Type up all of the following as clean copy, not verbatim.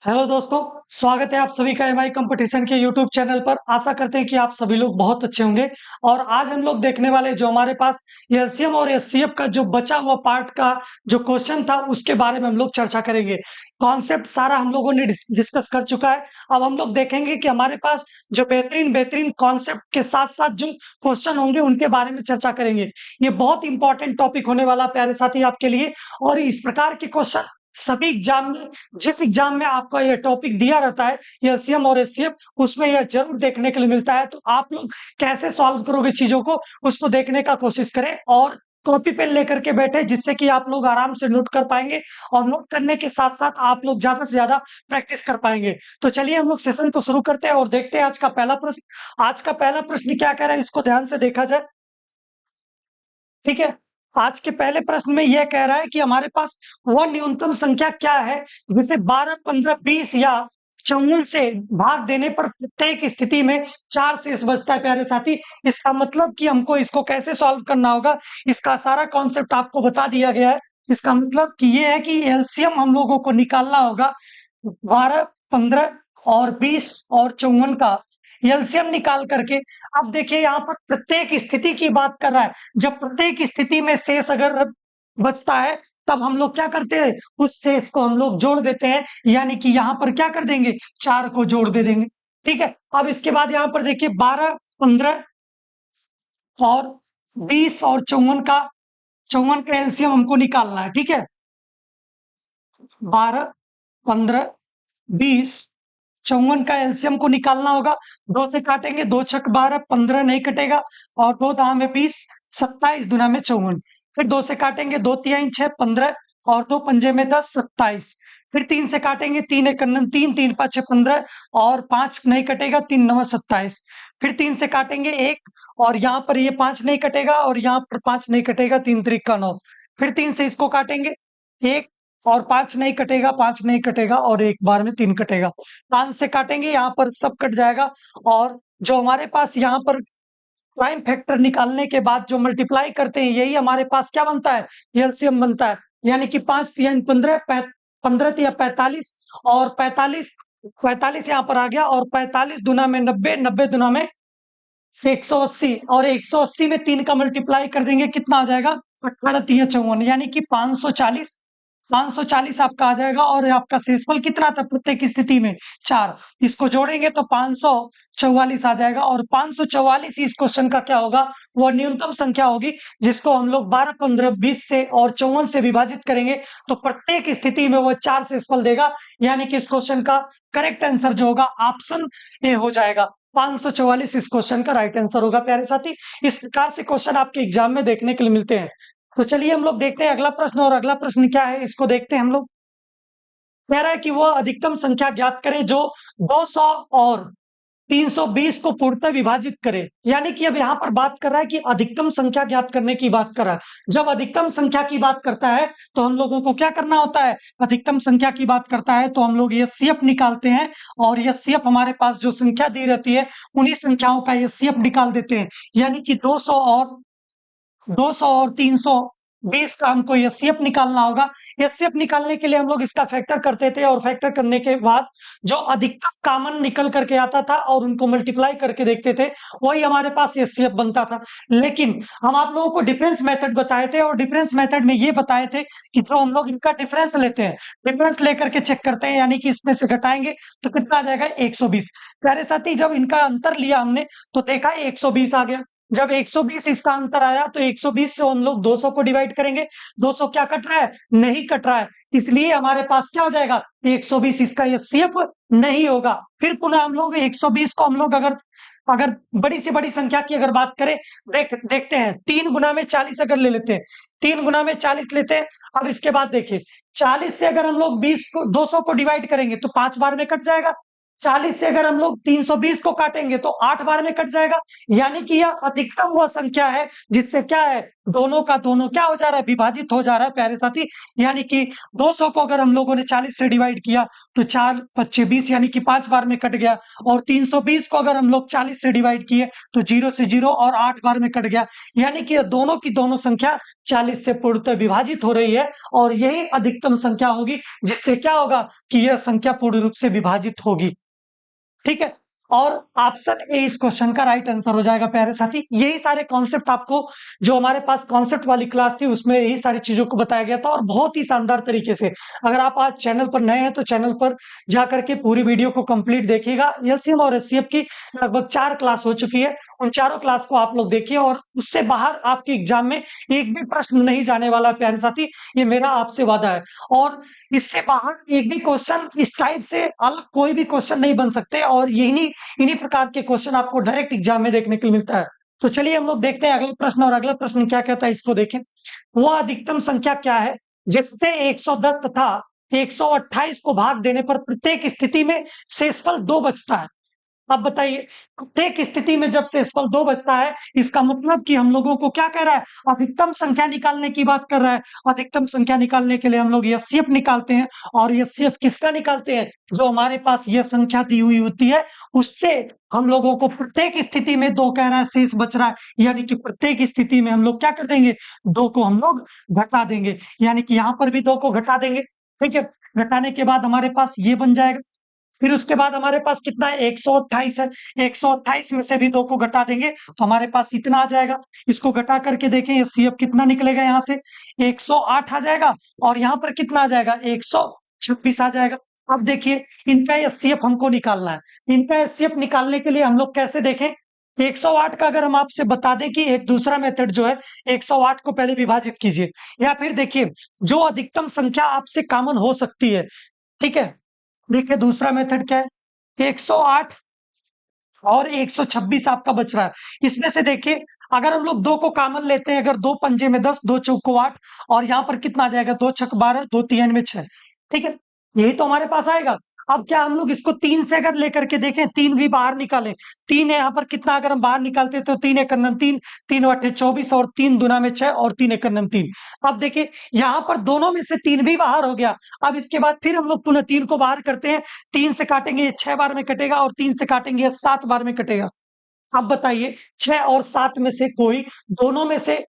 Hello दोस्तों, स्वागत है आप सभी का एमआई कंपटीशन के यूट्यूब चैनल पर। आशा करते हैं कि आप सभी लोग बहुत अच्छे होंगे। और आज हम लोग देखने वाले जो हमारे पास एलसीएम और एचसीएफ का जो बचा हुआ पार्ट का जो क्वेश्चन था उसके बारे में हम लोग चर्चा करेंगे। कॉन्सेप्ट सारा हम लोगों ने डिस्कस कर चुका है। अब हम लोग देखेंगे कि हमारे पास जो बेहतरीन बेहतरीन कॉन्सेप्ट के साथ साथ जो क्वेश्चन होंगे उनके बारे में चर्चा करेंगे। ये बहुत इंपॉर्टेंट टॉपिक होने वाला प्यारे साथी आपके लिए। और इस प्रकार के क्वेश्चन सभी एग्जाम में, जिस एग्जाम में आपका यह टॉपिक दिया रहता है एलसीएम और एचसीएफ, उसमें यह जरूर देखने के लिए मिलता है। तो आप लोग कैसे सॉल्व करोगे चीजों को, उसको देखने का कोशिश करें और कॉपी पेन लेकर के बैठे, जिससे कि आप लोग आराम से नोट कर पाएंगे और नोट करने के साथ साथ आप लोग ज्यादा से ज्यादा प्रैक्टिस कर पाएंगे। तो चलिए हम लोग सेशन को शुरू करते हैं और देखते हैं आज का पहला प्रश्न। आज का पहला प्रश्न क्या कह रहा है, इसको ध्यान से देखा जाए। ठीक है, आज के पहले प्रश्न में यह कह रहा है कि हमारे पास वह न्यूनतम संख्या क्या है जिसे 12, 15, 20 या 54 से भाग देने पर प्रत्येक स्थिति में 4 शेष बचता है। प्यारे साथी, इसका मतलब कि हमको इसको कैसे सॉल्व करना होगा, इसका सारा कॉन्सेप्ट आपको बता दिया गया है। इसका मतलब कि ये है कि एलसीएम हम लोगों को निकालना होगा 12, 15 और 20 और 54 का एलसीएम निकाल करके। अब देखिए यहाँ पर प्रत्येक स्थिति की बात कर रहा है। जब प्रत्येक स्थिति में शेष अगर बचता है तब हम लोग क्या करते हैं, उस शेष को हम लोग जोड़ देते हैं, यानी कि यहाँ पर क्या कर देंगे, 4 को जोड़ दे देंगे। ठीक है, अब इसके बाद यहाँ पर देखिए 12, 15 और 20 और 54 का एलसीएम हमको निकालना है। ठीक है, 12, 15, 20, 54 का एलसीएम को निकालना होगा। 2 से काटेंगे, 2 छक 12, 15 नहीं कटेगा और 2 दाम में 20, 27 दुना में 54। फिर 2 से काटेंगे, 2 तिहाई 6, 15 और 2 पंजे में 10, 27। फिर 3 से काटेंगे, 3 एक कन्नम 3, 3 5 15 और 5 नहीं कटेगा, 3 9 27। फिर 3 से काटेंगे 1 और यहाँ पर ये 5 नहीं कटेगा और यहाँ पर 5 नहीं कटेगा, 3 त्रिक का 9। फिर 3 से इसको काटेंगे 1 और 5 नहीं कटेगा, 5 नहीं कटेगा और एक बार में 3 कटेगा। 5 से काटेंगे, यहाँ पर सब कट जाएगा और जो हमारे पास यहाँ पर प्राइम फैक्टर निकालने के बाद जो मल्टीप्लाई करते हैं, यही हमारे पास क्या बनता है, एलसीएम बनता है। यानी कि 5 तिहाई 15, 15 तिया 45 और 45 यहाँ पर आ गया और 45 दुना में 90, 90 दुना में 180 और 180 में 3 का मल्टीप्लाई कर देंगे, कितना आ जाएगा, 18 तिया 54, यानी कि 540। 540 आपका आ जाएगा और आपका शेषफल कितना था प्रत्येक स्थिति में, 4। इसको जोड़ेंगे तो 544 आ जाएगा और 544 इस क्वेश्चन का क्या होगा, वो न्यूनतम संख्या होगी जिसको हम लोग 12, 15, 20 से और 54 से विभाजित करेंगे तो प्रत्येक स्थिति में वो 4 शेषफल देगा। यानी कि इस क्वेश्चन का करेक्ट आंसर जो होगा ऑप्शन ए हो जाएगा। 544 इस क्वेश्चन का राइट आंसर होगा। प्यारे साथी, इस प्रकार से क्वेश्चन आपके एग्जाम में देखने के लिए मिलते हैं। तो चलिए हम लोग देखते हैं अगला प्रश्न। और अगला प्रश्न क्या है, इसको देखते हैं हम लोग। कह रहा है कि वह अधिकतम संख्या ज्ञात करें जो 200 और 320 को पूर्णतः विभाजित करे। यानी कि अब यहाँ पर बात कर रहा है कि अधिकतम संख्या ज्ञात करने की बात कर रहा है। जब अधिकतम संख्या की बात करता है तो हम लोगों को क्या करना होता है, अधिकतम संख्या की बात करता है तो हम लोग एचसीएफ निकालते हैं और एचसीएफ हमारे पास जो संख्या दी रहती है उन्हीं संख्याओं का एचसीएफ निकाल देते हैं। यानी कि 200 और 320 का हमको एचसीएफ निकालना होगा। एचसीएफ निकालने के लिए हम लोग इसका फैक्टर करते थे और फैक्टर करने के बाद जो अधिकतम कॉमन निकल करके आता था और उनको मल्टीप्लाई करके देखते थे, वही हमारे पास एचसीएफ बनता था। लेकिन हम आप लोगों को डिफरेंस मेथड बताए थे और डिफरेंस मेथड में ये बताए थे कि जो हम लोग इनका डिफरेंस लेते हैं, डिफरेंस लेकर के चेक करते हैं, यानी कि इसमें से घटाएंगे तो कितना आ जाएगा, 120। प्यारे साथी, जब इनका अंतर लिया हमने तो देखा 120 आ गया। जब 120 इसका अंतर आया तो 120 से हम लोग 200 को डिवाइड करेंगे। 200 क्या कट रहा है, नहीं कट रहा है, इसलिए हमारे पास क्या हो जाएगा, 120 इसका एचसीएफ नहीं होगा। फिर पुनः हम लोग 120 को हम लोग अगर अगर बड़ी से बड़ी संख्या की अगर बात करें, देखते हैं 3 गुना में 40 अगर ले लेते हैं, 3 गुना में 40 लेते हैं। अब इसके बाद देखिए 40 से अगर हम लोग 20 को 200 को डिवाइड करेंगे तो 5 बार में कट जाएगा। 40 से अगर हम लोग 320 को काटेंगे तो 8 बार में कट जाएगा। यानी कि यह अधिकतम वह संख्या है जिससे क्या है, दोनों का दोनों क्या हो जा रहा है, विभाजित हो जा रहा है प्यारे साथी। यानी कि 200 को अगर हम लोगों ने 40 से डिवाइड किया तो 4 25 20 यानी कि 5 बार में कट गया, और 320 को अगर हम लोग 40 से डिवाइड किए तो 0 से 0 और 8 बार में कट गया। यानी कि दोनों की दोनों संख्या 40 से पूर्णतः विभाजित हो रही है, और यही अधिकतम संख्या होगी जिससे क्या होगा कि यह संख्या पूर्ण रूप से विभाजित होगी। ठीक है, और ऑप्शन ए इस क्वेश्चन का राइट आंसर हो जाएगा प्यारे साथी। यही सारे कॉन्सेप्ट आपको जो हमारे पास कॉन्सेप्ट वाली क्लास थी उसमें यही सारी चीजों को बताया गया था, और बहुत ही शानदार तरीके से। अगर आप आज चैनल पर नए हैं तो चैनल पर जा करके पूरी वीडियो को कंप्लीट देखिएगा। एलसीएम और एचसीएफ की लगभग 4 क्लास हो चुकी है, उन चारों क्लास को आप लोग देखिए, और उससे बाहर आपके एग्जाम में एक भी प्रश्न नहीं जाने वाला है प्यारे साथी, ये मेरा आपसे वादा है। और इससे बाहर एक भी क्वेश्चन इस टाइप से अलग कोई भी क्वेश्चन नहीं बन सकते, और यही इन्हीं प्रकार के क्वेश्चन आपको डायरेक्ट एग्जाम में देखने को मिलता है। तो चलिए हम लोग देखते हैं अगला प्रश्न, और अगला प्रश्न क्या कहता है इसको देखें। वह अधिकतम संख्या क्या है जिससे 110 तथा 128 को भाग देने पर प्रत्येक स्थिति में शेषफल 2 बचता है। अब बताइए, प्रत्येक स्थिति में जब शेषफल 2 बचता है, इसका मतलब कि हम लोगों को क्या कह रहा है, अधिकतम संख्या निकालने की बात कर रहा है। अधिकतम संख्या निकालने के लिए हम लोग एचसीएफ निकालते हैं, और एचसीएफ किसका निकालते हैं, जो हमारे पास यह संख्या दी हुई होती है उससे हम लोगों को प्रत्येक स्थिति में 2 कह रहा है शेष बच रहा है, यानी कि प्रत्येक स्थिति में हम लोग क्या कर देंगे, 2 को हम लोग घटा देंगे। यानी कि यहाँ पर भी 2 को घटा देंगे। ठीक है, घटाने के बाद हमारे पास ये बन जाएगा। फिर उसके बाद हमारे पास कितना है, 128 है। 128 में से भी 2 को घटा देंगे तो हमारे पास इतना आ जाएगा। इसको घटा करके देखें ये सीएफ कितना निकलेगा, यहाँ से 108 आ जाएगा, और यहाँ पर कितना आ जाएगा, 126 आ जाएगा। अब देखिए इनका एचसीएफ हमको निकालना है। इनका एचसीएफ निकालने के लिए हम लोग कैसे देखें, 108 का अगर हम आपसे बता दें कि एक दूसरा मेथड जो है, 108 को पहले विभाजित कीजिए, या फिर देखिए जो अधिकतम संख्या आपसे कॉमन हो सकती है। ठीक है, देखिए दूसरा मेथड क्या है, 108 और 126 आपका बच रहा है। इसमें से देखिए अगर हम लोग 2 को कॉमन लेते हैं, अगर 2 पंजे में 10, 2 चौको 8, और यहाँ पर कितना आ जाएगा, 2 छक 12, 2 तिहन में 6। ठीक है, यही तो हमारे पास आएगा। अब क्या हम लोग इसको 3 से अगर लेकर के देखें, 3 भी बाहर निकालें, 3 है यहाँ पर, कितना अगर हम बाहर निकालते हैं तो 3 एक नम 3, 3 अट्ठे 24, और 3 दुना में 6, और 3 एक नम 3। अब देखिए यहाँ पर दोनों में से 3 भी बाहर हो गया। अब इसके बाद फिर हम लोग पुनः 3 को बाहर करते हैं, 3 से काटेंगे ये 6 बार में कटेगा, और 3 से काटेंगे ये 7 बार में कटेगा। अब बताइए 6 और 7 में से कोई दोनों में से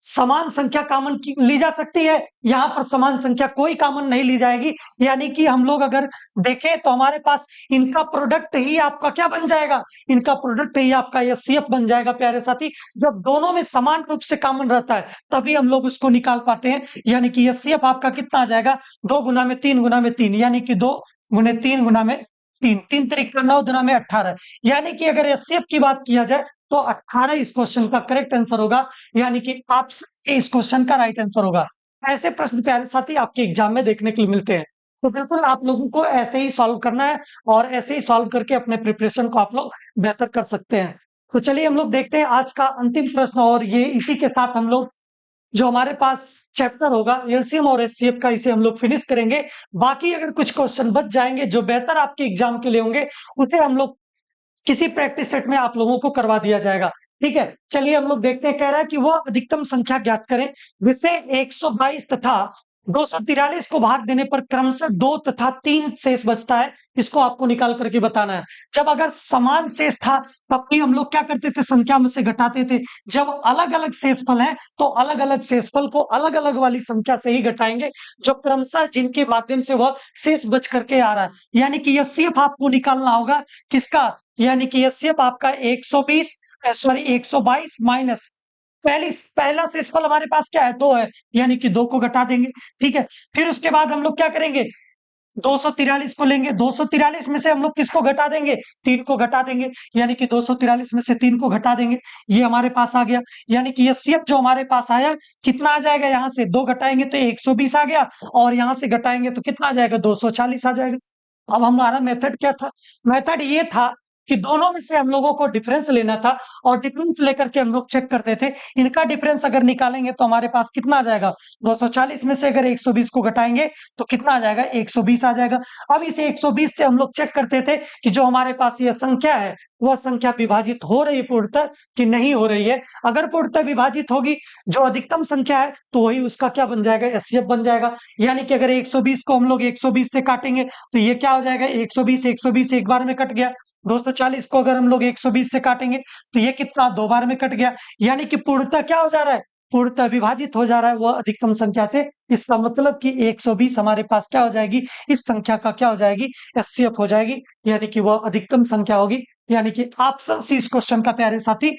समान संख्या कॉमन ली जा सकती है? यहाँ पर समान संख्या कोई कॉमन नहीं ली जाएगी। यानी कि हम लोग अगर देखें तो हमारे पास इनका प्रोडक्ट ही आपका क्या बन जाएगा, इनका प्रोडक्ट ही आपका एचसीएफ बन जाएगा प्यारे साथी। जब दोनों में समान रूप से कॉमन रहता है तभी हम लोग उसको निकाल पाते हैं। यानी कि एचसीएफ आपका कितना आ जाएगा, 2 गुना में 3 गुना में 3, यानी कि 2 गुने 3 गुना में 3, 3 तरीका 9 दुना में 18। यानी कि अगर एचसीएफ की बात किया जाए तो 18 इस क्वेश्चन का करेक्ट आंसर होगा। यानी कि आप इस क्वेश्चन का राइट आंसर होगा। ऐसे प्रश्न प्यारे साथी आपके एग्जाम में देखने के लिए मिलते हैं, तो बिल्कुल आप लोगों को ऐसे ही सॉल्व करना है, और ऐसे ही सॉल्व करके अपने प्रिपरेशन को आप लोग बेहतर कर सकते हैं। तो चलिए हम लोग देखते हैं आज का अंतिम प्रश्न, और ये इसी के साथ हम लोग जो हमारे पास चैप्टर होगा एलसीएम और एचसीएफ का, इसे हम लोग फिनिश करेंगे। बाकी अगर कुछ क्वेश्चन बच जाएंगे जो बेहतर आपके एग्जाम के लिए होंगे, उसे हम लोग किसी प्रैक्टिस सेट में आप लोगों को करवा दिया जाएगा। ठीक है, चलिए हम लोग देखते हैं। कह रहा है कि वह अधिकतम संख्या ज्ञात करें जिससे 122 तथा 243 को भाग देने पर क्रमशः 2 तथा 3 शेष बचता है। इसको आपको निकाल करके बताना है। जब अगर समान शेष था तब भी हम लोग क्या करते थे, संख्या में से घटाते थे। जब अलग अलग शेषफल है तो अलग अलग शेषफल को अलग अलग वाली संख्या से ही घटाएंगे, जो क्रमशः जिनके माध्यम से वह शेष बच करके आ रहा है। यानी कि यह सिर्फ आपको निकालना होगा किसका, यानी कि एचसीएफ आपका 120 सॉरी 122 माइनस पहला शेषफल हमारे पास क्या है, 2 है, यानी कि 2 को घटा देंगे। ठीक है, फिर उसके बाद हम लोग क्या करेंगे, 243 को लेंगे, 243 में से हम लोग किसको घटा देंगे, 3 को घटा देंगे, यानी कि 243 में से 3 को घटा देंगे, ये हमारे पास आ गया। यानी कि एचसीएफ जो हमारे पास आया कितना आ जाएगा, यहाँ से 2 घटाएंगे तो 120 आ गया, और यहाँ से घटाएंगे तो कितना आ जाएगा, 240 आ जाएगा। अब हमारा मेथड क्या था, मेथड ये था कि दोनों में से हम लोगों को डिफरेंस लेना था और डिफरेंस लेकर के हम लोग चेक करते थे। इनका डिफरेंस अगर निकालेंगे तो हमारे पास कितना आ जाएगा? 240 में से अगर 120 को घटाएंगे तो कितना आ जाएगा? 120 आ जाएगा। अब इस 120 से हम लोग चेक करते थे कि जो हमारे पास ये संख्या है, वह संख्या विभाजित हो रही है पूर्णतः कि नहीं हो रही है। अगर पूर्णतः विभाजित होगी, जो अधिकतम संख्या है, तो वही उसका क्या बन जाएगा? एचसीएफ बन जाएगा। यानी कि अगर 120 को हम लोग 120 से काटेंगे तो ये क्या हो जाएगा? 120 एक बार में कट गया। 240 को अगर हम लोग 120 से काटेंगे तो ये कितना? 2 बार में कट गया। यानी कि पूर्णतः क्या हो जा रहा है? पूर्णतः विभाजित हो जा रहा है वह अधिकतम संख्या से। इसका मतलब कि 120 हमारे पास क्या हो जाएगी? इस संख्या का क्या हो जाएगी? एचसीएफ हो जाएगी, यानी कि वह अधिकतम संख्या होगी। यानी कि ऑप्शन सी इस क्वेश्चन का प्यारे साथी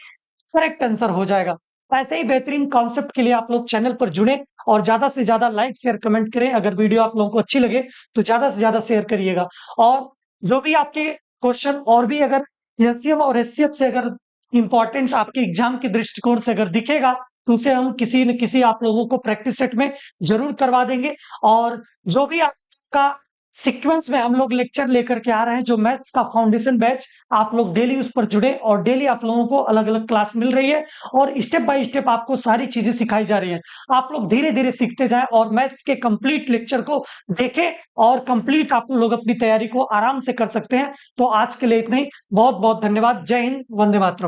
करेक्ट आंसर हो जाएगा। ऐसे ही बेहतरीन कॉन्सेप्ट के लिए आप लोग चैनल पर जुड़े और ज्यादा से ज्यादा लाइक शेयर कमेंट करें। अगर वीडियो आप लोगों को अच्छी लगे तो ज्यादा से ज्यादा शेयर करिएगा। और जो भी आपके क्वेश्चन और भी अगर एलसीएम और एचसीएफ से अगर इंपॉर्टेंट आपके एग्जाम के दृष्टिकोण से अगर दिखेगा तो उसे हम किसी न किसी आप लोगों को प्रैक्टिस सेट में जरूर करवा देंगे। और जो भी आपका सीक्वेंस में हम लोग लेक्चर लेकर के आ रहे हैं, जो मैथ्स का फाउंडेशन बैच, आप लोग डेली उस पर जुड़े और डेली आप लोगों को अलग अलग क्लास मिल रही है और स्टेप बाय स्टेप आपको सारी चीजें सिखाई जा रही है। आप लोग धीरे धीरे सीखते जाएं और मैथ्स के कंप्लीट लेक्चर को देखें और कंप्लीट आप लोग अपनी तैयारी को आराम से कर सकते हैं। तो आज के लिए इतना ही। बहुत बहुत धन्यवाद। जय हिंद, वंदे मातरम।